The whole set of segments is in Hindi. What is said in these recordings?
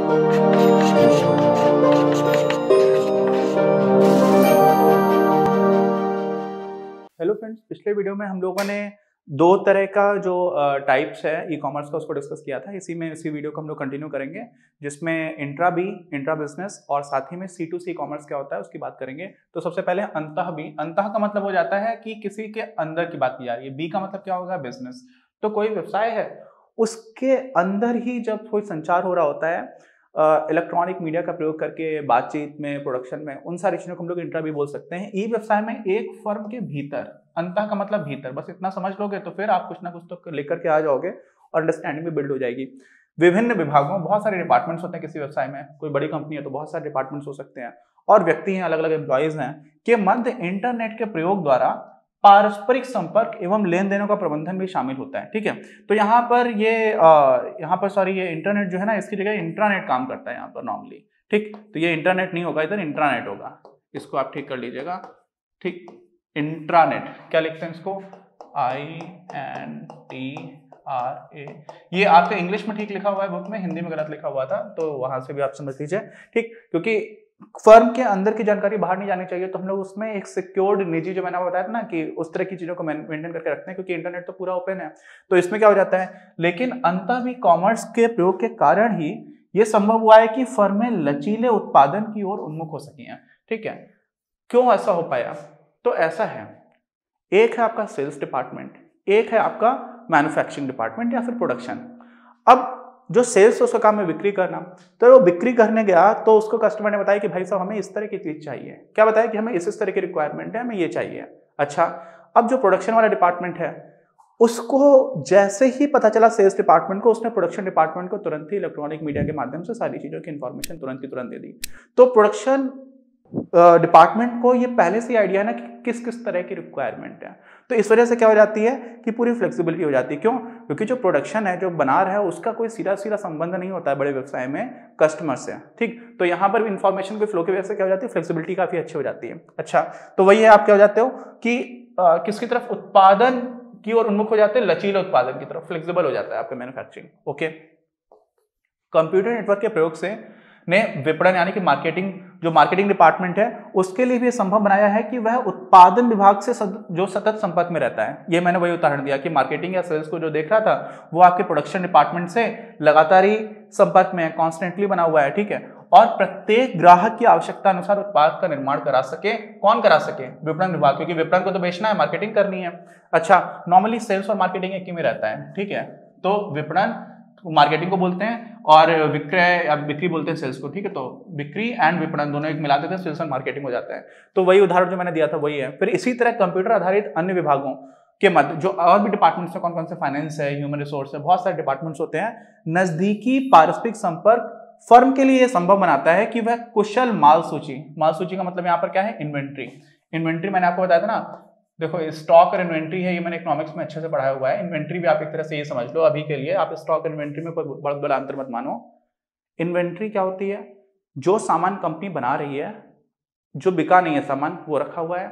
हेलो फ्रेंड्स, पिछले वीडियो में हम लोगों ने दो तरह का जो टाइप्स है ई कॉमर्स का उसको डिस्कस किया था। इसी वीडियो को हम लोग कंटिन्यू करेंगे, जिसमें इंट्रा बिजनेस और साथ ही में C2C कॉमर्स क्या होता है उसकी बात करेंगे। तो सबसे पहले अंतः बी। अंतः का मतलब हो जाता है कि किसी के अंदर की बात की जा रही है। बी का मतलब क्या होगा? बिजनेस। तो कोई व्यवसाय है, उसके अंदर ही जब कोई संचार हो रहा होता है इलेक्ट्रॉनिक मीडिया का प्रयोग करके, बातचीत में, प्रोडक्शन में, उन सारी चीजों को हम लोग इंट्रा भी बोल सकते हैं। ई व्यवसाय में एक फर्म के भीतर, अंतः का मतलब भीतर, बस इतना समझ लोगे तो फिर आप कुछ ना कुछ तो लेकर के आ जाओगे और अंडरस्टैंडिंग भी बिल्ड हो जाएगी। विभिन्न विभागों, बहुत सारे डिपार्टमेंट्स होते हैं किसी व्यवसाय में। कोई बड़ी कंपनी है तो बहुत सारे डिपार्टमेंट्स हो सकते हैं और व्यक्ति हैं, अलग अलग एम्प्लॉयज हैं, के मध्य इंटरनेट के प्रयोग द्वारा पारस्परिक संपर्क एवं लेन देनों का प्रबंधन भी शामिल होता है। ठीक है, तो यहाँ पर ये इंटरनेट जो है ना, इसकी जगह इंट्रानेट काम करता है यहाँ पर नॉर्मली। ठीक, तो ये इंटरनेट नहीं होगा, इधर इंट्रानेट होगा। इसको आप ठीक कर लीजिएगा। ठीक, इंट्रानेट क्या लिखते हैं इसको? INTRA। ये आपका इंग्लिश में ठीक लिखा हुआ है बुक में, हिंदी में गलत लिखा हुआ था, तो वहां से भी आप समझ लीजिए। ठीक, क्योंकि फर्म के अंदर की जानकारी बाहर नहीं जानी चाहिए, तो हम लोग उसमें एक सिक्योर्ड निजी, जो मैंने बताया था ना, कि उस तरह की चीजों को मेंटेन करके रखते हैं, क्योंकि इंटरनेट तो पूरा ओपन है। तो इसमें क्या हो जाता है, लेकिन अंतः भी कॉमर्स के प्रयोग के कारण ही यह संभव हुआ है कि फर्में लचीले उत्पादन की ओर उन्मुख हो सकी हैं। ठीक है, क्यों ऐसा हो पाया? तो ऐसा है, एक है आपका सेल्स डिपार्टमेंट, एक है आपका मैन्युफैक्चरिंग डिपार्टमेंट या फिर प्रोडक्शन। अब जो सेल्स, उसका काम है बिक्री करना। तो वो बिक्री करने गया तो उसको कस्टमर ने बताया कि भाई साहब हमें इस तरह की चीज चाहिए। क्या बताया? कि हमें इस तरह की रिक्वायरमेंट है, हमें ये चाहिए। अच्छा, अब जो प्रोडक्शन वाला डिपार्टमेंट है, उसको जैसे ही पता चला सेल्स डिपार्टमेंट को, उसने प्रोडक्शन डिपार्टमेंट को तुरंत ही इलेक्ट्रॉनिक मीडिया के माध्यम से सारी चीजों की इंफॉर्मेशन तुरंत की तुरंत दे दी। तो प्रोडक्शन डिपार्टमेंट को ये पहले से आइडिया है ना कि किस किस तरह की रिक्वायरमेंट है। तो इस वजह से क्या हो जाती है कि पूरी फ्लेक्सिबिलिटी हो जाती है। क्यों? क्योंकि जो प्रोडक्शन है, जो बना रहा है, उसका कोई सीधा सीधा संबंध नहीं होता है बड़े व्यवसाय में कस्टमर से। ठीक, तो यहाँ पर भी इंफॉर्मेशन के फ्लो की वजह से क्या हो जाती है, फ्लेक्सिबिलिटी काफी अच्छी हो जाती है। अच्छा, तो वही है, आप क्या हो जाते हो कि किसकी तरफ? उत्पादन की ओर उन्मुख हो जाते हैं, लचीले उत्पादन की तरफ, फ्लेक्सिबल हो जाता है आपका मैन्युफैक्चरिंग। ओके, कंप्यूटर नेटवर्क के प्रयोग से ने विपणन यानी कि मार्केटिंग, जो मार्केटिंग डिपार्टमेंट है, उसके लिए भी संभव बनाया है कि वह उत्पादन विभाग से जो सतत संपर्क में रहता है। ये मैंने वही उदाहरण दिया कि मार्केटिंग या सेल्स को जो देख रहा था, वो आपके प्रोडक्शन डिपार्टमेंट से लगातार ही संपर्क में है, कॉन्स्टेंटली बना हुआ है। ठीक है, और प्रत्येक ग्राहक की आवश्यकता अनुसार उत्पाद का निर्माण करा सके। कौन करा सके? विपणन विभाग, क्योंकि विपणन को तो बेचना है, मार्केटिंग करनी है। अच्छा, नॉर्मली सेल्स और मार्केटिंग एक ही में रहता है। ठीक है, तो विपणन मार्केटिंग को बोलते हैं और विक्रय या बिक्री बोलते हैं सेल्स को। ठीक है, तो बिक्री एंड विपणन दोनों एक मिला देते हैं, सेल्स एंड मार्केटिंग हो जाता है। तो वही उदाहरण जो मैंने दिया था वही है। फिर इसी तरह कंप्यूटर आधारित अन्य विभागों के मध्य जो और भी डिपार्टमेंट्स है, कौन कौन से? फाइनेंस है, ह्यूमन रिसोर्स है, बहुत सारे डिपार्टमेंट्स होते हैं। नजदीकी पारस्परिक संपर्क फर्म के लिए संभव बनाता है कि वह कुशल माल सूची का मतलब यहाँ पर क्या है? इन्वेंट्री मैंने आपको बताया था ना। देखो, स्टॉक और इन्वेंट्री है, ये मैंने इकोनॉमिक्स में अच्छे से पढ़ाया हुआ है। इन्वेंट्री भी आप एक तरह से ये समझ लो अभी के लिए। आप स्टॉक और इन्वेंट्री में कोई बहुत बड़ा अंतर मत मानो। इन्वेंट्री क्या होती है? जो सामान कंपनी बना रही है, जो बिका नहीं है सामान, वो रखा हुआ है,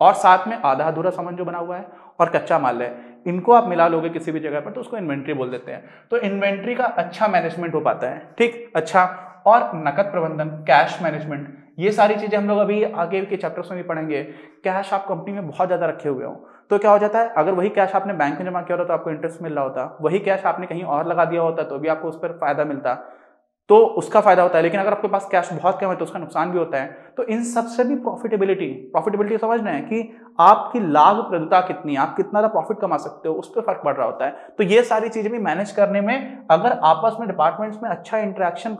और साथ में आधा अधूरा सामान जो बना हुआ है और कच्चा माल है, इनको आप मिला लोगे किसी भी जगह पर तो उसको इन्वेंट्री बोल देते हैं। तो इन्वेंट्री का अच्छा मैनेजमेंट हो पाता है। ठीक, अच्छा, और नकद प्रबंधन, कैश मैनेजमेंट, ये सारी चीजें हम लोग अभी आगे के चैप्टर्स में भी पढ़ेंगे। कैश आप कंपनी में बहुत ज्यादा रखे हुए हो तो क्या हो जाता है, अगर वही कैश आपने बैंक में जमा किया होता तो आपको इंटरेस्ट मिल रहा होता, वही कैश आपने कहीं और लगा दिया होता तो भी आपको उस पर फायदा मिलता, तो उसका फायदा होता है। लेकिन अगर आपके पास कैश बहुत कम है तो उसका नुकसान भी होता है। तो इन सबसे भी प्रॉफिटेबिलिटी समझना है कि आपकी लाभप्रदता कितनी है, आप कितना प्रॉफिट कमा सकते हो, उस पर फर्क पड़ रहा होता है। तो ये सारी चीजें भी मैनेज करने में, अगर आपस में डिपार्टमेंट्स में अच्छा इंटरेक्शन,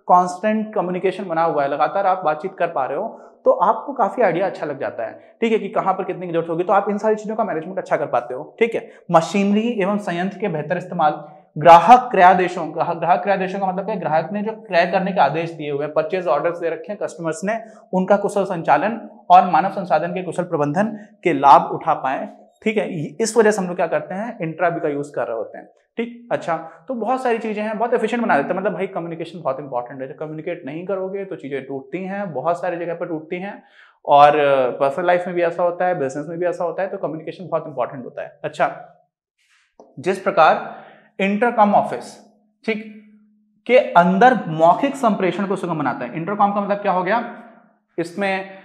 कांस्टेंट कम्युनिकेशन बना हुआ है, लगातार आप बातचीत कर पा रहे हो, तो आपको काफी आइडिया अच्छा लग जाता है। ठीक है, कि कहां पर कितनी की जरूरत होगी, तो आप इन सारी चीजों का मैनेजमेंट अच्छा कर पाते हो। ठीक है, मशीनरी एवं संयंत्र के बेहतर इस्तेमाल, ग्राहक क्रयादेशों का मतलब क्या? ग्राहक ने जो क्रय करने के आदेश दिए हुए, परचेज ऑर्डर्स दे रखे हैं कस्टमर्स ने, उनका कुशल संचालन और मानव संसाधन के कुशल प्रबंधन के लाभ उठा पाए। ठीक है, इस वजह से हम लोग क्या करते हैं, इंट्रा बी का यूज कर रहे होते हैं। ठीक, अच्छा, तो बहुत सारी चीजें हैं, बहुत एफिशिएंट बना देते हैं। मतलब भाई कम्युनिकेशन बहुत इंपॉर्टेंट है, जब कम्युनिकेट नहीं करोगे तो चीजें टूटती हैं, बहुत सारी जगह पर टूटती हैं, और पर्सनल लाइफ में भी ऐसा होता है, बिजनेस में भी ऐसा होता है। तो कम्युनिकेशन बहुत इंपॉर्टेंट होता है। अच्छा, जिस प्रकार इंटरकम ऑफिस, ठीक, के अंदर मौखिक संप्रेषण को सुगम बनाता है। इंटरकॉम का मतलब क्या हो गया, इसमें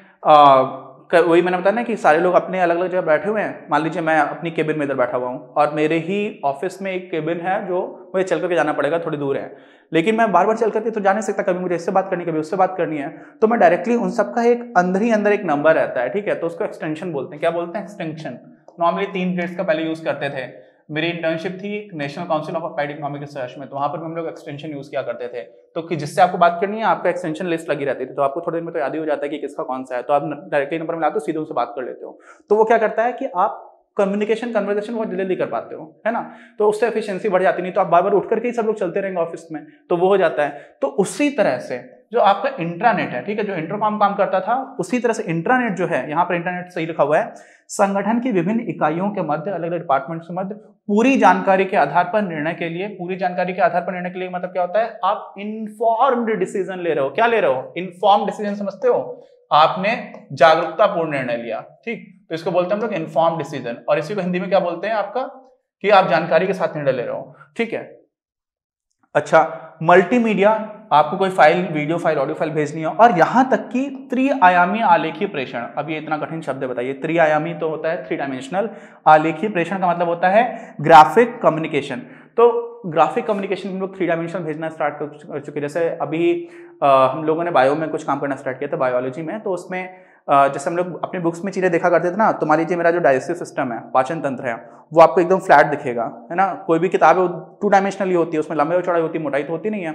वही मैंने बताया ना कि सारे लोग अपने अलग अलग जगह बैठे हुए हैं। मान लीजिए मैं अपनी केबिन में इधर बैठा हुआ हूँ और मेरे ही ऑफिस में एक केबिन है जो मुझे चल करके जाना पड़ेगा, थोड़ी दूर है, लेकिन मैं बार बार चल करके तो जा नहीं सकता, कभी मुझे इससे बात करनी, कभी उससे बात करनी है, तो मैं डायरेक्टली उन सबका एक अंदर ही अंदर एक नंबर रहता है, ठीक है, तो उसको एक्सटेंशन बोलते हैं। क्या बोलते हैं? एक्सटेंशन। नॉर्मली 3 ग्रेड्स का पहले यूज करते थे। मेरी इंटर्नशिप थी national council of applied economic research में, तो वहां पर हम लोग एक्सटेंशन यूज किया करते थे, तो कि जिससे आपको बात करनी है आपका एक्सटेंशन लिस्ट लगी रहती थी, तो आपको थोड़ी देर में तो याद ही हो जाता है कि किसका कौन सा है, तो आप डायरेक्टली नंबर मिलाते हो, सीधे उनसे बात कर लेते हो। तो वो क्या करता है कि आप कन्वर्सेशन बहुत जल्दी कर पाते हो, है ना, तो उससे एफिशिएंसी बढ़ जाती। नहीं तो आप बार बार उठ करके ही सब लोग चलते रहेंगे ऑफिस में, तो वो हो जाता है। तो उसी तरह से जो आपका इंट्रानेट है, ठीक है, जो इंटरकॉम काम करता था, उसी तरह से इंट्रानेट जो है, यहाँ पर इंटरनेट सही लिखा हुआ है, संगठन की विभिन्न इकाइयों के मध्य, अलग अलग डिपार्टमेंट्स के मध्य पूरी जानकारी के आधार पर निर्णय के लिए, पूरी जानकारी के आधार पर निर्णय के लिए मतलब क्या होता है, आप इन्फॉर्म्ड डिसीजन ले रहे हो। क्या ले रहे हो? इन्फॉर्म्ड डिसीजन, समझते हो, आपने जागरूकतापूर्ण निर्णय लिया, ठीक, तो इसको बोलते हैं हम लोग इन्फॉर्म्ड डिसीजन। और इसी को हिंदी में क्या बोलते हैं आपका, कि आप जानकारी के साथ निर्णय ले रहे हो, ठीक है। अच्छा, मल्टीमीडिया, आपको कोई file, video file, audio file भेजनी है, और यहां तक कि त्रिआयामी आलेखीय प्रेषण। अब ये इतना कठिन शब्द है, बताइए। त्रिआयामी तो होता है 3 डायमेंशनल, आलेखीय प्रेषण का मतलब होता है ग्राफिक कम्युनिकेशन। तो ग्राफिक कम्युनिकेशन हम लोग 3 डायमेंशनल भेजना स्टार्ट कर चुके। जैसे अभी हम लोगों ने बायो में कुछ काम करना स्टार्ट किया था, बायोलॉजी में, तो उसमें जैसे हम लोग अपने बुक्स में चीजें देखा करते थे ना, तो मान लीजिए मेरा जो डाइजेस्टिव सिस्टम है, पाचन तंत्र है, वो आपको एकदम फ्लैट दिखेगा, है ना। कोई भी किताब है 2 डायमेंशनल ही होती है, उसमें लंबाई और चौड़ाई होती है, मोटाई तो होती नहीं है,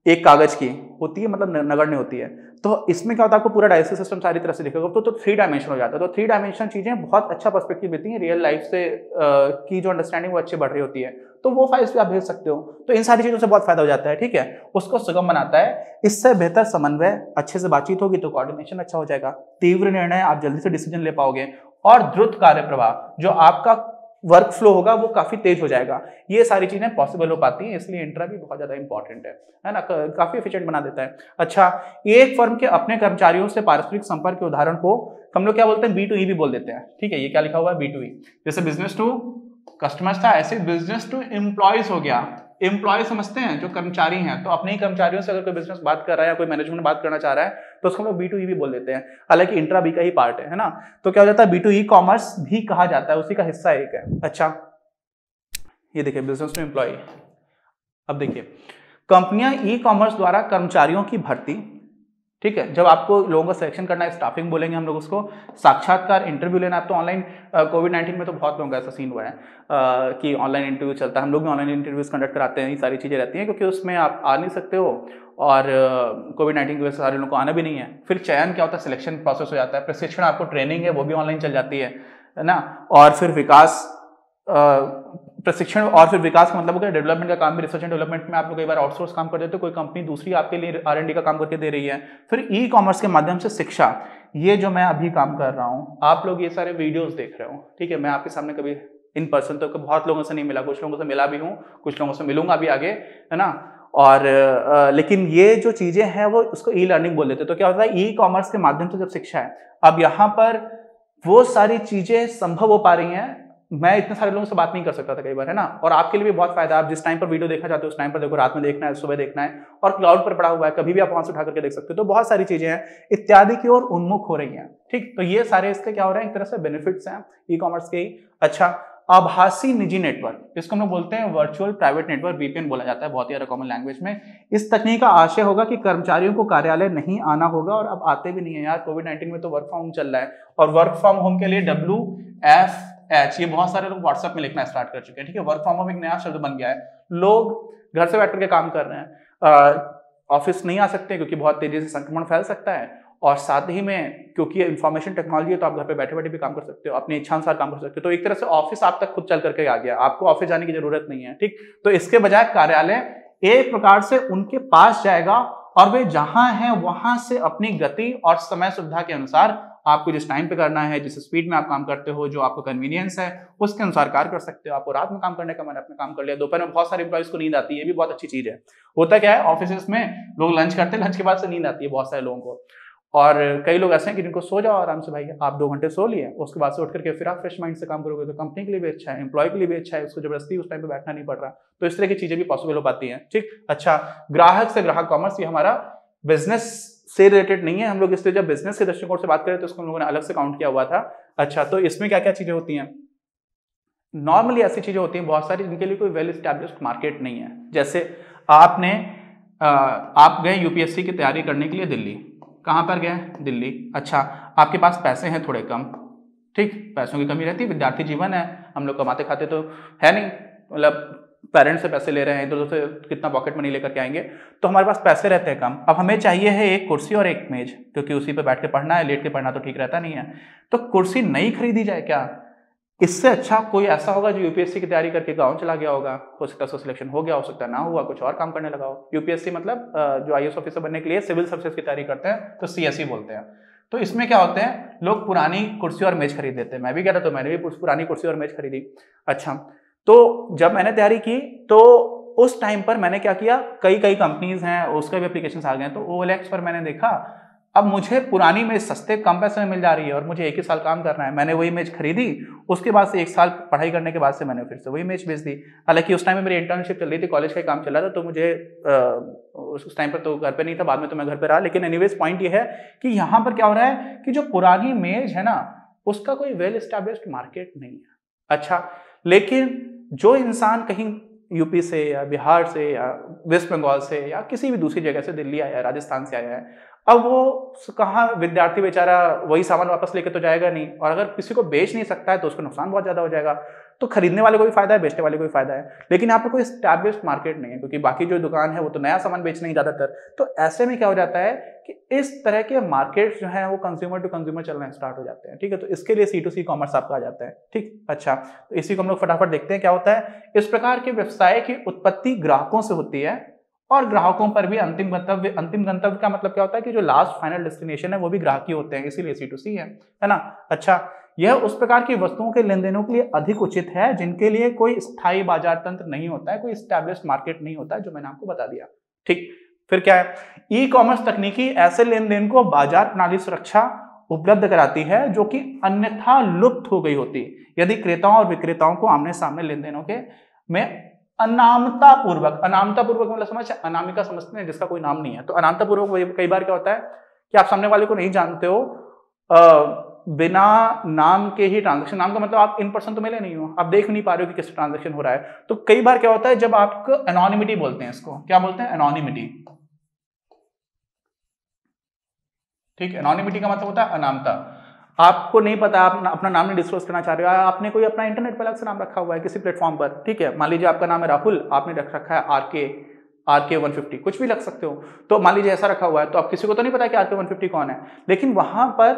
एक कागज की होती है, मतलब नगण्य होती है। तो इसमें क्या होता है, आपको पूरा डाइजेस्टिव सिस्टम सारी तरह से दिखेगा, तो 3 डायमेंशन हो जाता है। तो 3 डायमेंशन चीजें बहुत अच्छा पर्सपेक्टिव देती हैं, रियल लाइफ से की जो अंडरस्टैंडिंग वो अच्छी बढ़ रही होती है, तो वो फाइल्स भी आप भेज सकते हो। तो इन सारी चीजों से बहुत फायदा हो जाता है, ठीक है, उसको सुगम बनाता है। इससे बेहतर समन्वय, अच्छे से बातचीत होगी तो कोऑर्डिनेशन अच्छा हो जाएगा, तीव्र निर्णय, आप जल्दी से डिसीजन ले पाओगे, और द्रुत कार्य प्रवाह, जो आपका वर्क फ्लो होगा वो काफी तेज हो जाएगा। ये सारी चीजें पॉसिबल हो पाती हैं, इसलिए इंट्रा भी बहुत ज्यादा इंपॉर्टेंट है ना, काफी एफिशिएंट बना देता है। अच्छा, एक फर्म के अपने कर्मचारियों से पारस्परिक संपर्क के उदाहरण को हम लोग क्या बोलते हैं, B2E भी बोल देते हैं, ठीक है। ये क्या लिखा हुआ है, B2E। जैसे बिजनेस टू कस्टमर्स था, ऐसे बिजनेस टू एम्प्लॉयज हो गया। एम्प्लॉय समझते हैं, जो कर्मचारी हैं, तो अपने ही कर्मचारियों से अगर कोई बिजनेस बात कर रहा है या कोई मैनेजमेंट बात करना चाह रहा है, तो उसको हम लोग B2E भी बोल देते हैं, हालांकि इंट्रा बी का ही पार्ट है ना। तो क्या हो जाता है, B2E कॉमर्स भी कहा जाता है, उसी का हिस्सा एक है। अच्छा, ये देखिए बिजनेस टू एम्प्लॉय। अब देखिए, कंपनियां ई कॉमर्स द्वारा कर्मचारियों की भर्ती, ठीक है, जब आपको लोगों का सिलेक्शन करना है, स्टाफिंग बोलेंगे हम लोग उसको, साक्षात्कार, इंटरव्यू लेना। अब तो ऑनलाइन कोविड-19 में तो बहुत लोगों का ऐसा सीन हुआ है कि ऑनलाइन इंटरव्यू चलता है, हम लोग भी ऑनलाइन इंटरव्यूज कंडक्ट कराते हैं, ये सारी चीज़ें रहती हैं, क्योंकि उसमें आप आ नहीं सकते हो, और कोविड-19 की वजह से सारे लोगों को आना भी नहीं है। फिर चयन क्या होता है, सिलेक्शन प्रोसेस हो जाता है, प्रशिक्षण, आपको ट्रेनिंग है वो भी ऑनलाइन चल जाती है ना, और फिर विकास, प्रशिक्षण, और फिर विकास का मतलब हो गया डेवलपमेंट का काम भी। रिसर्च एंड डेवलपमेंट में आप लोग कई बार आउटसोर्स काम कर देते हो, कोई कंपनी दूसरी आपके लिए R&D का काम करके दे रही है। फिर ई कॉमर्स के माध्यम से शिक्षा, ये जो मैं अभी काम कर रहा हूँ, आप लोग ये सारे वीडियोस देख रहे हो, ठीक है। मैं आपके सामने कभी इन पर्सन तो बहुत लोगों से नहीं मिला, कुछ लोगों से मिला भी हूँ, कुछ लोगों से मिलूंगा भी आगे, है ना। और लेकिन ये जो चीजें हैं वो उसको ई लर्निंग बोल देते हैं। तो क्या होता है, ई कॉमर्स के माध्यम से जब शिक्षा है, अब यहाँ पर वो सारी चीजें संभव हो पा रही हैं। मैं इतने सारे लोगों से बात नहीं कर सकता था कई बार, है ना, और आपके लिए भी बहुत फायदा। आप जिस टाइम पर वीडियो देखना चाहते हो उस टाइम पर देखो, रात में देखना है, सुबह देखना है, और क्लाउड पर पड़ा हुआ है, कभी भी आप वहां से उठा करके देख सकते हो। तो बहुत सारी चीजें हैं इत्यादि की ओर उन्मुख हो रही हैं, ठीक। तो ये सारे इसके क्या हो रहे हैं, एक तरह से बेनिफिट्स हैं ई कॉमर्स के ही। अच्छा, आभासी निजी नेटवर्क, इसको हम लोग बोलते हैं वर्चुअल प्राइवेट नेटवर्क, VPN बोला जाता है बहुत ही कॉमन लैंग्वेज में। इस तकनीक का आशय होगा कि कर्मचारियों को कार्यालय नहीं आना होगा, और अब आते भी नहीं है यार, कोविड-19 में तो वर्क फ्रॉम होम चल रहा है, और वर्क फ्रॉम होम के लिए WFH, ये बहुत सारे लोग व्हाट्सएप में लिखना स्टार्ट कर चुके हैं, ठीक है। वर्क फ्रॉम होम एक नया शब्द बन गया है, लोग घर से बैठ करके काम कर रहे हैं, ऑफिस नहीं आ सकते क्योंकि बहुत तेजी से संक्रमण फैल सकता है, और साथ ही में क्योंकि इंफॉर्मेशन टेक्नोलॉजी है, तो आप घर पे बैठे बैठे भी काम कर सकते हो, अपनी इच्छा अनुसार काम कर सकते हो। तो एक तरह से ऑफिस आप तक खुद चल करके आ गया, आपको ऑफिस जाने की जरूरत नहीं है, ठीक। तो इसके बजाय कार्यालय एक प्रकार से उनके पास जाएगा, और वे जहां हैं वहां से अपनी गति और समय सुविधा के अनुसार, आपको जिस टाइम पे करना है, जिस स्पीड में आप काम करते हो, जो आपको कन्वीनियंस है, उसके अनुसार कार्य कर सकते हो। आपको रात में काम करने का मन, अपने काम कर लिया। दोपहर में बहुत सारे एम्प्लॉइज को नींद आती है, ये भी बहुत अच्छी चीज है। होता क्या है, ऑफिस में लोग लंच करते हैं, लंच के बाद से नींद आती है बहुत सारे लोगों को, और कई लोग ऐसे हैं कि जिनको सो जाओ आराम से भाई, आप 2 घंटे सो लिए, उसके बाद से उठ करके फिर आप फ्रेश माइंड से काम करोगे तो कंपनी के लिए भी अच्छा है, एम्प्लॉय के लिए भी अच्छा है, उसको जबरदस्ती उस टाइम पे बैठना नहीं पड़ रहा। तो इस तरह की चीजें भी पॉसिबल हो पाती हैं। ठीक, अच्छा, ग्राहक से ग्राहक कॉमर्स, ये हमारा बिजनेस से रिलेटेड नहीं है। हम लोग इसलिए जब बिजनेस के दृष्टिकोण से बात करें तो इसको हम लोगों ने अलग से काउंट किया हुआ था। अच्छा, तो इसमें क्या क्या चीजें होती हैं? नॉर्मली ऐसी चीजें होती हैं बहुत सारी जिनके लिए कोई वेल एस्टैब्लिश्ड मार्केट नहीं है। जैसे आप गए यूपीएससी की तैयारी करने के लिए दिल्ली। कहाँ पर गए? दिल्ली। अच्छा, आपके पास पैसे हैं थोड़े कम, ठीक, पैसों की कमी रहती है, विद्यार्थी जीवन है, हम लोग कमाते खाते तो है नहीं, मतलब पेरेंट्स से पैसे ले रहे हैं, इधर से कितना पॉकेट मनी लेकर के आएंगे, तो हमारे पास पैसे रहते हैं कम। अब हमें चाहिए है एक कुर्सी और एक मेज, क्योंकि उसी पे बैठ के पढ़ना है, लेट के पढ़ना तो ठीक रहता नहीं है। तो कुर्सी नई खरीदी जाए क्या? इससे अच्छा कोई ऐसा होगा जो यूपीएससी की तैयारी करके गांव चला गया होगा, हो सकता है उसका सिलेक्शन हो गया, हो सकता है ना हुआ, कुछ और काम करने लगा हो। यूपीएससी मतलब जो आईएएस ऑफिसर बनने के लिए सिविल सर्विसेज की तैयारी करते हैं तो सीएसई बोलते हैं। तो इसमें क्या होते हैं, लोग पुरानी कुर्सी और मेज खरीद देते हैं। मैं भी कह रहा तो मैंने भी पुरानी कुर्सी और मेज खरीदी। अच्छा, तो जब मैंने तैयारी की तो उस टाइम पर मैंने क्या किया, कई कंपनीज हैं, उसके भी एप्लीकेशन आ गए, तो OLX पर मैंने देखा अब मुझे पुरानी मेज सस्ते कम पैसे में मिल जा रही है और मुझे 1 ही साल काम करना है। मैंने वही मेज खरीदी, उसके बाद से 1 साल पढ़ाई करने के बाद से मैंने फिर से वही मेज बेच दी। हालांकि उस टाइम में मेरी इंटर्नशिप चल रही थी, कॉलेज का काम चल रहा था, तो मुझे उस टाइम पर तो घर पे नहीं था, बाद में तो मैं घर पे रहा। लेकिन एनीवेज पॉइंट ये है कि यहाँ पर क्या हो रहा है कि जो पुरानी मेज है ना, उसका कोई वेल एस्टैब्लिश्ड मार्केट नहीं है। अच्छा, लेकिन जो इंसान कहीं यूपी से या बिहार से या वेस्ट बंगाल से या किसी भी दूसरी जगह से, दिल्ली आया है, राजस्थान से आया है, अब वो कहाँ विद्यार्थी बेचारा वही सामान वापस लेके तो जाएगा नहीं, और अगर किसी को बेच नहीं सकता है तो उसको नुकसान बहुत ज्यादा हो जाएगा। तो खरीदने वाले को भी फायदा है, बेचने वाले को भी फायदा है, लेकिन यहाँ पर कोई एस्टैब्लिश्ड मार्केट नहीं है, क्योंकि बाकी जो दुकान है वो तो नया सामान बेच नहीं ज्यादातर। तो ऐसे में क्या हो जाता है कि इस तरह के मार्केट जो है वो कंज्यूमर टू कंज्यूमर चलना स्टार्ट हो जाते हैं। ठीक है, तो इसके लिए C2C कॉमर्स आपका आ जाता है। ठीक, अच्छा, तो इसी को हम लोग फटाफट देखते हैं क्या होता है। इस प्रकार के व्यवसाय की उत्पत्ति ग्राहकों से होती है और ग्राहकों पर भी अंतिम गंतव्य का मतलब क्या होता है कि जो लास्ट फाइनल डेस्टिनेशन है वो भी ग्राहक ही होते हैं, इसीलिए C2C है ना। अच्छा, यह उस प्रकार की वस्तुओं के लेन देनों के लिए अधिक उचित है जिनके लिए कोई स्थायी बाजार तंत्र नहीं होता है, कोई एस्टैब्लिश्ड मार्केट नहीं होता है, जो मैंने आपको बता दिया। ठीक, फिर क्या है, ई कॉमर्स तकनीकी ऐसे लेन देन को बाजार प्रणाली सुरक्षा उपलब्ध कराती है जो कि अन्यथा लुप्त हो गई होती यदि क्रेताओं और विक्रेताओं को आमने सामने लेन देनों के में अनामता पूर्वक मतलब समझ, अनामिका समझते हैं जिसका कोई नाम नहीं है, तो अनामता पूर्वक कई बार क्या होता है कि आप सामने वाले को नहीं जानते हो, बिना नाम के ही ट्रांजैक्शन, नाम का मतलब आप इन पर्सन तो मिले नहीं हो, आप देख नहीं पा रहे हो कि किस ट्रांजैक्शन हो रहा है। तो कई बार क्या होता है जब आपको एनोनिमिटी बोलते हैं, इसको क्या बोलते हैं, एनोनिमिटी। ठीक, एनोनिमिटी का मतलब होता है अनामता। आपको नहीं पता, आप अपना नाम नहीं डिस्क्लोज करना चाह रहे हो, आपने कोई अपना इंटरनेट पर अलग से नाम रखा हुआ है किसी प्लेटफॉर्म पर, ठीक है, मान लीजिए आपका नाम है राहुल, आपने रख रखा है RK 150, कुछ भी लग सकते हो, तो मान लीजिए ऐसा रखा हुआ है, तो आप किसी को तो नहीं पता कि RK 150 कौन है। लेकिन वहां पर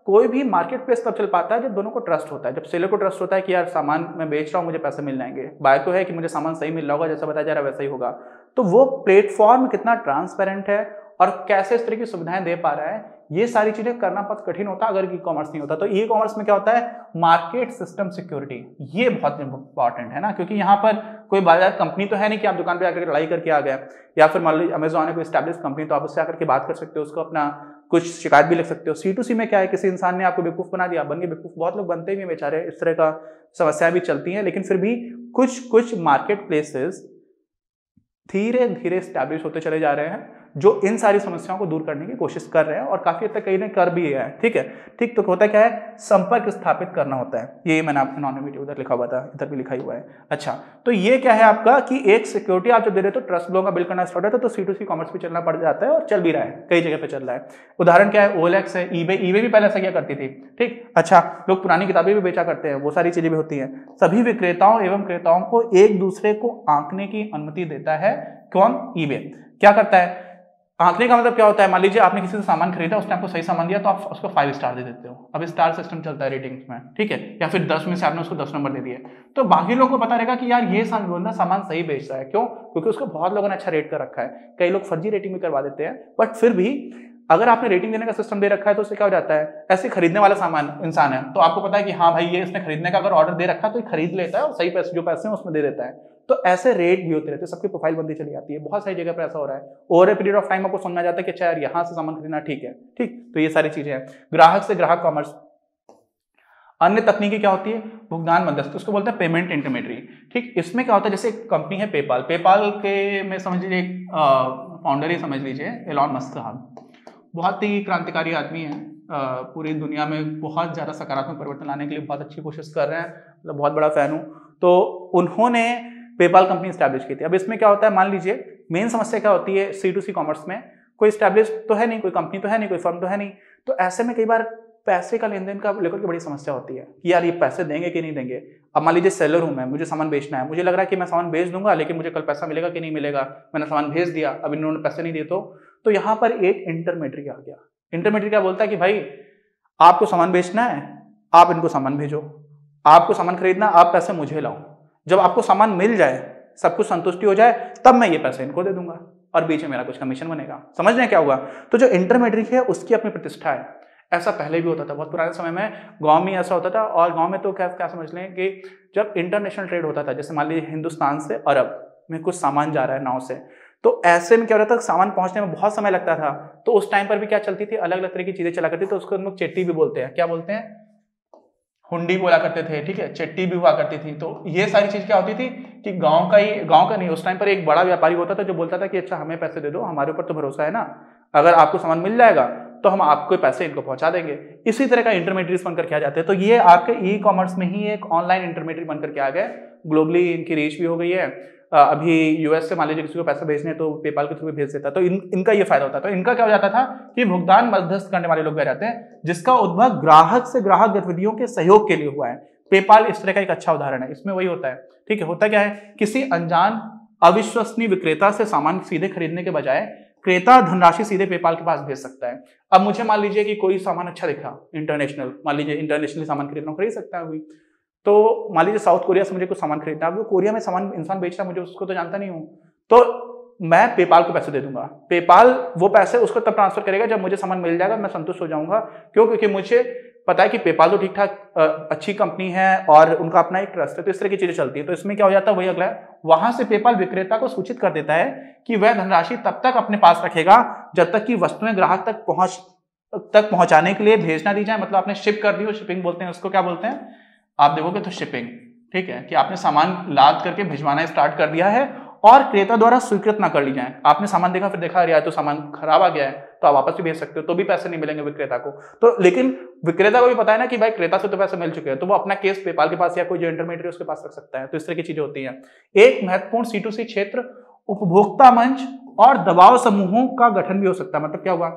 कोई भी मार्केट प्लेस तब चल पाता है जब दोनों को ट्रस्ट होता है, जब सेलर को ट्रस्ट होता है कि यार सामान मैं बेच रहा हूं, मुझे पैसे मिल जाएंगे, बायर को है कि मुझे सामान सही मिल रहा होगा, जैसा बताया जा रहा है वैसा ही होगा। तो वो प्लेटफॉर्म कितना ट्रांसपेरेंट है और कैसे इस तरह की सुविधाएं दे पा रहा है, ये सारी चीजें करना बहुत कठिन होता अगर ई कॉमर्स नहीं होता। तो ई कॉमर्स में क्या होता है, मार्केट सिस्टम सिक्योरिटी, ये बहुत इंपॉर्टेंट है ना, क्योंकि यहाँ पर कोई बाजार कंपनी तो है नहीं कि आप दुकान पे आकर लड़ाई करके आ गए, या फिर मान लीजिए अमेजॉन है कोई एस्टैब्लिश कंपनी, तो आप उससे आकर के बात कर सकते हो, उसको अपना कुछ शिकायत भी लिख सकते हो। C2C में क्या है, किसी इंसान ने आपको बेवकूफ बना दिया, बन गए बेवकूफ, बहुत लोग बनते भी बेचारे, इस तरह का समस्याएं भी चलती हैं। लेकिन फिर भी कुछ मार्केट प्लेसेस धीरे धीरे स्टैब्लिश होते चले जा रहे हैं, जो इन सारी समस्याओं को दूर करने की कोशिश कर रहे हैं और काफी हद तक कई ने कर भी है। ठीक है, ठीक, तो होता क्या है, संपर्क स्थापित करना होता है, ये मैंने आपको एनोनिमिटी उधर लिखा हुआ था, इधर भी लिखा हुआ है। अच्छा, तो ये क्या है आपका कि एक सिक्योरिटी आप जब दे रहे हो तो ट्रस्ट लोगों का बिल्ड करना स्टार्ट होता है, तो C2C कॉमर्स भी चलना पड़ जाता है और चल भी रहा है, कई जगह पे चल रहा है। उदाहरण क्या है, OLX है, eBay भी पहले ऐसा क्या करती थी। ठीक, अच्छा, लोग पुरानी किताबें भी बेचा करते हैं, वो सारी चीजें भी होती हैं। सभी विक्रेताओं एवं क्रेताओं को एक दूसरे को आंकने की अनुमति देता है। कौन, eBay क्या करता है, आंकने का मतलब क्या होता है, मान लीजिए आपने किसी से सामान खरीदा, उसने आपको सही सामान दिया तो आप उसको 5 स्टार दे देते हो। अब स्टार सिस्टम चलता है रेटिंग्स में, ठीक है, या फिर 10 में से आपने उसको 10 नंबर दे दिए, तो बाकी लोगों को पता रहेगा कि यार ये बंदा सामान सही बेच रहा है। क्यों? क्योंकि उसको बहुत लोगों ने अच्छा रेट कर रखा है। कई लोग फर्जी रेटिंग भी करवा देते हैं, बट फिर भी अगर आपने रेटिंग देने का सिस्टम दे रखा है तो उससे क्या हो जाता है, ऐसे खरीदने वाला सामान इंसान है तो आपको पता है कि हाँ भाई ये इसने खरीदने का अगर ऑर्डर दे रखा है तो ये खरीद लेता है और सही पैसे जो पैसे हैं उसमें दे देता है। तो ऐसे रेट भी होते रहते हैं, सबकी प्रोफाइल बनती चली जाती है, बहुत सारी जगह पर ऐसा हो रहा है। Over a period of time आपको समझ में आ जाता है कि अच्छा यार यहाँ से सामान खरीदना ठीक है। ठीक, तो ये सारी चीजें हैं। ग्राहक से ग्राहक कॉमर्स। अन्य तकनीकी क्या होती है, भुगतान मध्यस्थ, उसको बोलते हैं पेमेंट इंटरमीडियरी। ठीक, इसमें क्या होता है, जैसे एक कंपनी है पेपाल, पेपाल के में समझ लीजिए फाउंडर ही समझ लीजिए एलॉन मस्क साहब, बहुत ही क्रांतिकारी आदमी है, पूरी दुनिया में बहुत ज़्यादा सकारात्मक परिवर्तन लाने के लिए बहुत अच्छी कोशिश कर रहे हैं, मतलब बहुत बड़ा फैन हूँ। तो उन्होंने पेपाल कंपनी स्टैब्लिश की थी। अब इसमें क्या होता है, मान लीजिए मेन समस्या क्या होती है C2C कॉमर्स में, कोई स्टैब्लिश तो है नहीं, कोई कंपनी तो है नहीं, कोई फर्म तो है नहीं, तो ऐसे में कई बार पैसे का लेन देन का लेकर के बड़ी समस्या होती है कि यार ये पैसे देंगे कि नहीं देंगे। अब मान लीजिए सेलर हूं मैं, मुझे सामान बेचना है, मुझे लग रहा है कि मैं सामान बेच दूंगा लेकिन मुझे कल पैसा मिलेगा कि नहीं मिलेगा, मैंने सामान भेज दिया, अब इन्होंने पैसे नहीं दिए तो यहाँ पर एक इंटरमीडिएटरी आ गया। इंटरमीडिएटरी क्या बोलता है कि भाई आपको सामान बेचना है, आप इनको सामान भेजो, आपको सामान खरीदना, आप पैसे मुझे लाओ, जब आपको सामान मिल जाए, सब कुछ संतुष्टि हो जाए, तब मैं ये पैसे इनको दे दूंगा और बीच में मेरा कुछ कमीशन बनेगा। समझ रहे क्या होगा? तो जो इंटरमीडिएटरी है उसकी अपनी प्रतिष्ठा है। ऐसा पहले भी होता था, बहुत पुराने समय में गांव में ऐसा होता था। और गांव में तो क्या समझ लें कि जब इंटरनेशनल ट्रेड होता था, जैसे मान लीजिए हिंदुस्तान से अरब में कुछ सामान जा रहा है नाव से, तो ऐसे में क्या होता था, सामान पहुंचने में बहुत समय लगता था। तो उस टाइम पर भी क्या चलती थी, अलग अलग तरह की चीजें चला करती थी। तो उसको हम लोग चिट्ठी भी बोलते हैं, क्या बोलते हैं, हुंडी बोला करते थे, ठीक है, चिट्ठी भी हुआ करती थी। तो ये सारी चीज क्या होती थी कि गांव का नहीं, उस टाइम पर एक बड़ा व्यापारी होता था जो बोलता था कि अच्छा हमें पैसे दे दो, हमारे ऊपर तो भरोसा है ना, अगर आपको सामान मिल जाएगा तो हम आपको पैसे इनको पहुंचा देंगे। इसी तरह का इंटरमीडिएट बनकर के आ जाते हैं। तो ये आपके ई कॉमर्स में ही एक ऑनलाइन इंटरमीडिएट बनकर के आ गए। ग्लोबली इनकी रीच भी हो गई है। अभी यूएस से मान लीजिए किसी को पैसे भेजने तो पेपाल के थ्रू भेज देता है। तो इनका ये फायदा होता है। तो इनका क्या हो जाता था कि भुगतान मध्यस्थ करने वाले लोग जाते हैं, जिसका उद्भव ग्राहक से ग्राहक गतिविधियों के सहयोग के लिए हुआ है। पेपाल इस तरह का एक अच्छा उदाहरण है। इसमें वही होता है, ठीक है, होता क्या है, किसी अनजान अविश्वसनीय विक्रेता से सामान सीधे खरीदने के बजाय क्रेता धनराशि सीधे पेपाल के पास भेज सकता है। अब मुझे मान लीजिए कि कोई सामान अच्छा दिखा इंटरनेशनल, मान लीजिए इंटरनेशनली सामान खरीदना, खरीद सकता है अभी। तो मान लीजिए साउथ कोरिया से मुझे कुछ सामान खरीदना है, अब कोरिया में सामान इंसान बेच रहा है, मुझे उसको तो जानता नहीं हूँ, तो मैं पेपाल को पैसे दे दूंगा। पेपाल वो पैसे उसको तब ट्रांसफर करेगा जब मुझे सामान मिल जाएगा, मैं संतुष्ट हो जाऊंगा। क्यों? क्योंकि मुझे पता है कि पेपाल तो ठीक ठाक अच्छी कंपनी है और उनका अपना एक ट्रस्ट है। तो इस तरह की चीजें चलती है। तो इसमें क्या हो जाता है, वही अगला है, वहां से पेपाल विक्रेता को सूचित कर देता है कि वह धनराशि तब तक अपने पास रखेगा जब तक कि वस्तुएं ग्राहक तक पहुंचाने के लिए भेज ना दी जाए। मतलब आपने शिप कर दी हो, शिपिंग बोलते हैं उसको, क्या बोलते हैं, आप देखोगे तो शिपिंग, ठीक है, कि आपने सामान लाद करके भिजवाना स्टार्ट कर दिया है और क्रेता द्वारा स्वीकृत ना कर ली जाए। आपने सामान देखा, फिर देखा यार तो सामान खराब आ गया है, तो आप वापस भी भेज सकते हो, तो भी पैसे नहीं मिलेंगे विक्रेता को। तो लेकिन विक्रेता को भी पता है ना कि भाई क्रेता से तो पैसे मिल चुके हैं, तो वो अपना केस पेपाल के पास या कोई जो इंटरमीडिएट उसके पास रख सकता है। तो इस तरह की चीजें होती हैं। एक महत्वपूर्ण C2C क्षेत्र उपभोक्ता मंच और दबाव समूहों का गठन भी हो सकता है। मतलब क्या हुआ,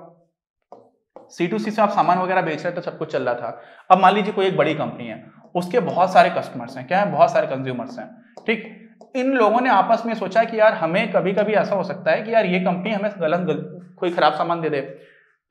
C2C से आप सामान वगैरह बेच रहे थे, सब कुछ चल रहा था। अब मान लीजिए कोई एक बड़ी कंपनी है, उसके बहुत सारे कस्टमर्स हैं, क्या है, बहुत सारे कंज्यूमर्स हैं, ठीक। इन लोगों ने आपस में सोचा कि यार हमें कभी कभी ऐसा हो सकता है कि यार ये कंपनी हमें कोई खराब सामान दे दे,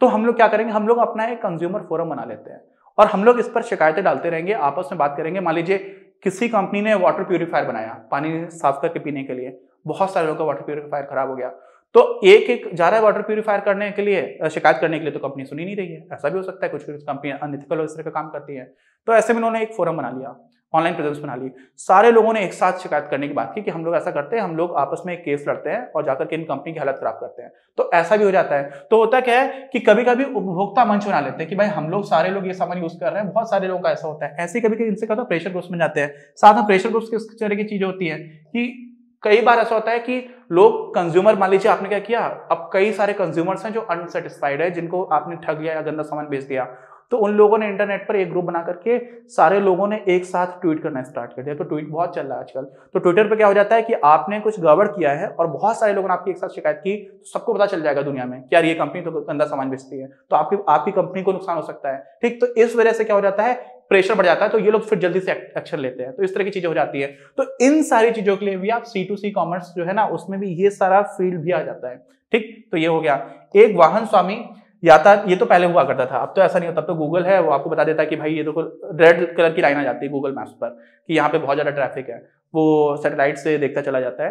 तो हम लोग क्या करेंगे, हम लोग अपना एक कंज्यूमर फोरम बना लेते हैं और हम लोग इस पर शिकायतें डालते रहेंगे, आपस में बात करेंगे। मान लीजिए किसी कंपनी ने वाटर प्यूरिफायर बनाया पानी साफ करके पीने के लिए, बहुत सारे लोगों का वाटर प्यूरिफायर खराब हो गया, तो एक जा रहा है वाटर प्यूरिफायर करने के लिए, शिकायत करने के लिए, तो कंपनी सुनी नहीं रही है। ऐसा भी हो सकता है, कुछ कंपनियां अनएथिकल इस तरह का काम करती है। तो ऐसे में उन्होंने एक फोरम बना लिया, ऑनलाइन प्रेजेंस बना ली, सारे लोगों ने एक साथ शिकायत करने की बात की कि हम लोग ऐसा करते हैं, हम लोग आपस में एक केस लड़ते हैं और जाकर के इन कंपनी की हालत खराब करते हैं। तो ऐसा भी हो जाता है। तो होता क्या है कि कभी कभी उपभोक्ता मंच बना लेते हैं कि भाई हम लोग सारे लोग ये सामान यूज कर रहे हैं, बहुत सारे लोगों का ऐसा होता है। ऐसे कभी कभी इनसे क्या होता है, प्रेशर ग्रुप्स में जाते हैं। साथ में प्रेशर ग्रुप्स किस तरह की चीजें होती है कि कई बार ऐसा होता है कि लोग कंज्यूमर, मान लीजिए आपने क्या किया, अब कई सारे कंज्यूमर्स हैं जो अनसेटिस्फाइड है, जिनको आपने ठग लिया या गंदा सामान बेच दिया, तो उन लोगों ने इंटरनेट पर एक ग्रुप बना करके सारे लोगों ने एक साथ ट्वीट करना स्टार्ट कर दिया। तो ट्वीट बहुत चल रहा है आजकल। तो ट्विटर पे क्या हो जाता है कि आपने कुछ गड़बड़ किया है और बहुत सारे लोगों ने आपकी एक साथ शिकायत की, तो सबको पता चल जाएगा दुनिया में कि यार ये कंपनी तो गंदा सामान बेचती है, तो आपकी कंपनी को नुकसान हो सकता है, ठीक। तो इस वजह से क्या हो जाता है, प्रेशर बढ़ जाता है, तो ये लोग फिर जल्दी से एक्शन लेते हैं। तो इस तरह की चीजें हो जाती है। तो इन सारी चीजों के लिए भी आप C2C कॉमर्स जो है ना, उसमें भी ये सारा फील्ड भी आ जाता है, ठीक। तो ये हो गया। एक वाहन स्वामी यातायात, ये तो पहले हुआ करता था, अब तो ऐसा नहीं होता। अब तो गूगल है, वो आपको बता देता है कि भाई ये देखो रेड कलर की लाइन आ जाती है गूगल मैप्स पर कि यहाँ पे बहुत ज्यादा ट्रैफिक है, वो सैटेलाइट से देखता चला जाता है।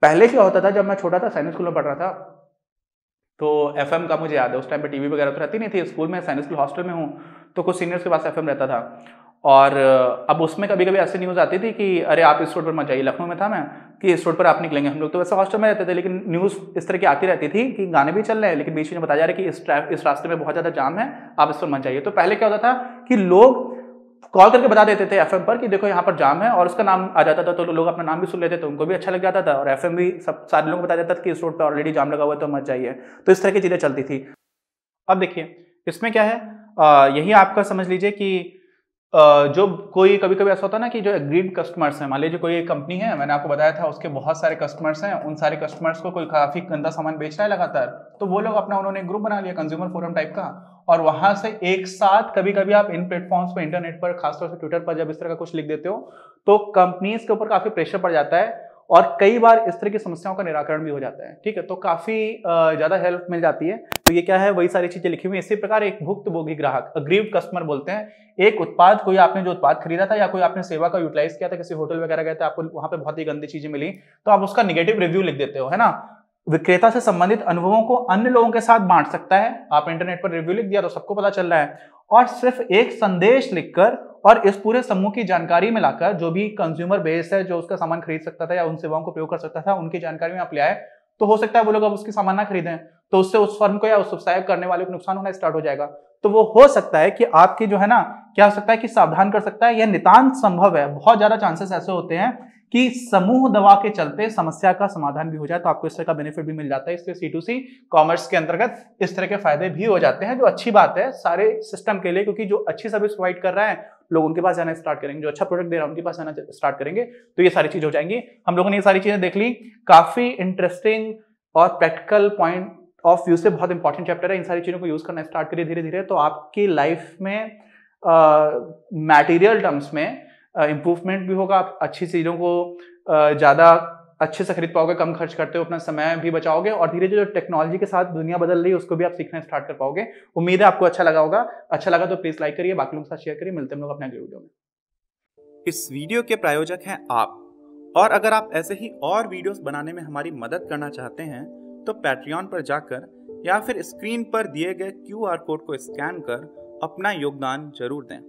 पहले क्या होता था, जब मैं छोटा था, सैनिक स्कूल में पढ़ रहा था, तो FM का मुझे याद है, उस टाइम पे टीवी वगैरह तो रहती नहीं थी, स्कूल में सैनिक स्कूल हॉस्टल में हूँ, तो कुछ सीनियर्स के पास FM रहता था। और अब उसमें कभी कभी ऐसी न्यूज़ आती थी कि अरे आप इस रोड पर मत जाइए, लखनऊ में था मैं, कि इस रोड पर आप निकलेंगे। हम लोग तो वैसे हॉस्टल में रहते थे, लेकिन न्यूज़ इस तरह की आती रहती थी कि गाने भी चल रहे हैं, लेकिन बीच में बताया जा रहा है कि इस रास्ते में बहुत ज़्यादा जाम है, आप इस पर मत जाइए। तो पहले क्या होता था कि लोग कॉल करके बता देते थे FM पर कि देखो यहाँ पर जाम है, और उसका नाम आ जाता था, तो लोग अपना नाम भी सुन लेते थे, उनको भी अच्छा लग जाता था, और FM भी सब सारे लोगों को बता देता था कि इस रोड पर ऑलरेडी जाम लगा हुआ है तो मत जाइए। तो इस तरह की चीज़ें चलती थी। अब देखिए इसमें क्या है, यही आपका समझ लीजिए कि जो कोई कभी कभी ऐसा होता है ना कि जो एग्रीड कस्टमर्स हैं, मान लीजिए कोई एक कंपनी है, मैंने आपको बताया था उसके बहुत सारे कस्टमर्स हैं, उन सारे कस्टमर्स को कोई काफी गंदा सामान बेच रहा है लगातार, तो वो लोग अपना उन्होंने ग्रुप बना लिया कंज्यूमर फोरम टाइप का, और वहां से एक साथ कभी कभी आप इन प्लेटफॉर्म्स पर, इंटरनेट पर, खासतौर से ट्विटर पर जब इस तरह का कुछ लिख देते हो तो कंपनीज के ऊपर काफी प्रेशर पड़ जाता है, और कई बार इस तरह की समस्याओं का निराकरण भी हो जाता है। ठीक है, तो काफी ज्यादा हेल्प मिल जाती है। तो ये क्या है, वही सारी चीजें लिखी हुई है। इसी प्रकार एक भुक्तभोगी ग्राहक, अग्रीव्ड कस्टमर बोलते हैं, एक उत्पाद, कोई आपने जो उत्पाद खरीदा था या कोई आपने सेवा का यूटिलाइज किया था, किसी होटल वगैरह गए थे, आपको वहां पे बहुत ही गंदी चीजें मिली, तो आप उसका निगेटिव रिव्यू लिख देते हो, है ना। विक्रेता से संबंधित अनुभवों को अन्य लोगों के साथ बांट सकता है। आप इंटरनेट पर रिव्यू लिख दिया तो सबको पता चल रहा है, और सिर्फ एक संदेश लिखकर और इस पूरे समूह की जानकारी मिलाकर, जो भी कंज्यूमर बेस है, जो उसका सामान खरीद सकता था या उन सेवाओं को प्रयोग कर सकता था, उनकी जानकारी में आप ले आए, तो हो सकता है वो लोग अब उसकी सामान ना खरीदें, तो उससे उस फर्म को या उस व्यवसाय करने वाले को नुकसान होना स्टार्ट हो जाएगा। तो वो हो सकता है कि आपकी जो है ना, क्या हो सकता है कि सावधान कर सकता है। यह नितांत संभव है, बहुत ज्यादा चांसेस ऐसे होते हैं कि समूह दवा के चलते समस्या का समाधान भी हो जाए, तो आपको इस तरह का बेनिफिट भी मिल जाता है। इसलिए C2C कॉमर्स के अंतर्गत इस तरह के फायदे भी हो जाते हैं, जो अच्छी बात है सारे सिस्टम के लिए, क्योंकि जो अच्छी सर्विस प्रोवाइड कर रहा है लोग उनके पास जाना स्टार्ट करेंगे, जो अच्छा प्रोडक्ट दे रहा है उनके पास जाना स्टार्ट करेंगे, तो ये सारी चीजें हो जाएंगी। हम लोगों ने ये सारी चीजें देख ली, काफी इंटरेस्टिंग और प्रैक्टिकल पॉइंट ऑफ व्यू से बहुत इंपॉर्टेंट चैप्टर है। इन सारी चीजों को यूज करना स्टार्ट करिए धीरे धीरे, तो आपकी लाइफ में मटेरियल टर्म्स में इंप्रूवमेंट भी होगा, आप अच्छी चीजों को ज्यादा अच्छे से खरीद पाओगे, कम खर्च करते हो, अपना समय भी बचाओगे, और धीरे धीरे जो टेक्नोलॉजी के साथ दुनिया बदल रही है उसको भी आप सीखना स्टार्ट कर पाओगे। उम्मीद है आपको अच्छा लगा होगा। अच्छा लगा तो प्लीज लाइक करिए, बाकी लोगों के साथ शेयर करिए। मिलते हैं हम लोग अपने अगले वीडियो में। इस वीडियो के प्रायोजक हैं आप, और अगर आप ऐसे ही और वीडियोस बनाने में हमारी मदद करना चाहते हैं तो पैट्रियन पर जाकर या फिर स्क्रीन पर दिए गए QR कोड को स्कैन कर अपना योगदान जरूर दें।